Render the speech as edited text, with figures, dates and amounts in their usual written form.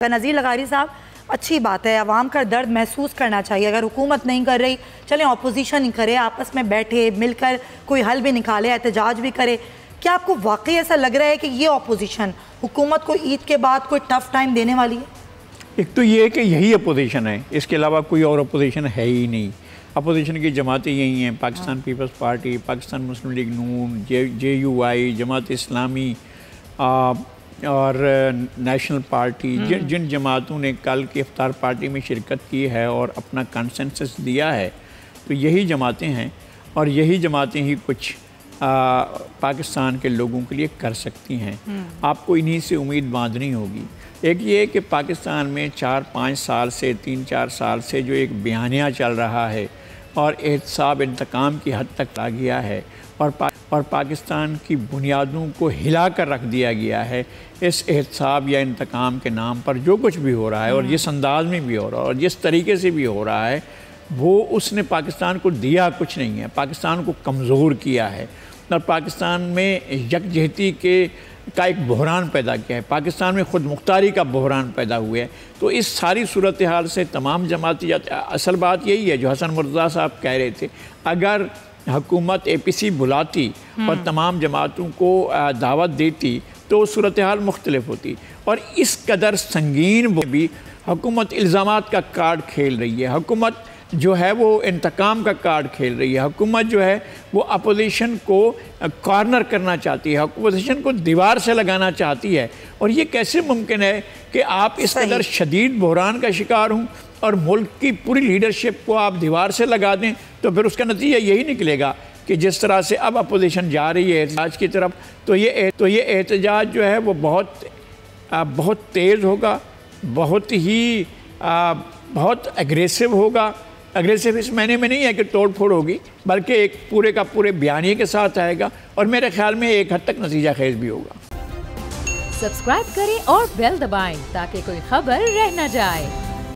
نذیر لغاری صاحب، اچھی بات ہے، عوام کا درد محسوس کرنا چاہیے. اگر حکومت نہیں کر رہی، چلیں اپوزیشن ہی کرے، آپس میں بیٹھے مل کر کوئی حل بھی نکالے، احتجاج بھی کرے. کیا آپ کو واقعی ایسا لگ رہا ہے کہ یہ اپوزیشن حکومت کو عید کے بعد کوئی ٹف ٹائم دینے والی ہے؟ ایک تو یہ ہے کہ یہی اپوزیشن ہے، اس کے علاوہ کوئی اور اپوزیشن ہے ہی نہیں. اپوزیشن کی جماعتیں یہی ہیں: پاکستان پیپلز پارٹی، پاکستان مسلم لیگ نون، JUI، جماعت اسلامی اور نیشنل پارٹی. جن جماعتوں نے کل کی افطار پارٹی میں شرکت کی ہے اور اپنا کنسنسس دیا ہے، تو یہی جماعتیں ہیں، اور یہی جماعتیں ہی کچھ پاکستان کے لوگوں کے لیے کر سکتی ہیں. آپ کو انہی سے امید باندھنی ہوگی. ایک یہ ہے کہ پاکستان میں 4-5 سال سے 3-4 سال سے جو ایک بیانیہ چل رہا ہے اور احتساب انتقام کی حد تک آ گیا ہے، اور پاکستان کی بنیادوں کو ہلا کر رکھ دیا گیا ہے اس احتساب یا انتقام کے نام پر. جو کچھ بھی ہو رہا ہے اور جس انداز میں بھی ہو رہا ہے اور جس طریقے سے بھی ہو رہا ہے، وہ اس نے پاکستان کو دیا کچھ نہیں ہے، پاکستان کو کمزور کیا ہے، اور پاکستان میں یکجہتی کا ایک بحران پیدا کیا ہے، پاکستان میں خود مختاری کا بحران پیدا ہوا ہے. تو اس ساری صورتحال سے تمام جماعتی اصل بات یہی ہے جو حسن مرتضیٰ صاحب کہہ رہے تھے: اگر حکومت APC بلاتی اور تمام جماعتوں کو دعوت دیتی تو صورتحال مختلف ہوتی. اور اس قدر سنگین بھی حکومت الزامات کا کارڈ کھیل رہی ہے، حکومت جو ہے وہ انتقام کا کارڈ کھیل رہی ہے، حکومت جو ہے وہ اپوزیشن کو کارنر کرنا چاہتی ہے، اپوزیشن کو دیوار سے لگانا چاہتی ہے. اور یہ کیسے ممکن ہے کہ آپ اس قدر شدید بحران کا شکار ہوں اور ملک کی پوری لیڈرشپ کو آپ دیوار سے لگا دیں؟ تو پھر اس کا نتیجہ یہی نکلے گا کہ جس طرح سے اب اپوزیشن جا رہی ہے احتجاج کی طرف، تو یہ احتجاج جو ہے وہ بہت تیز ہوگا، بہت ایگریسو ہوگا. ایگریسو اس معنی میں نہیں ہے کہ توڑ پھوڑ ہوگی، بلکہ ایک پورے کا پورے بیانیے کے ساتھ آئے گا، اور میرے خیال میں ایک حد تک نتیجہ خیز بھی ہوگا. سبسکرائب کریں اور بیل دبائیں تاکہ کوئی خبر رہ نہ جائے.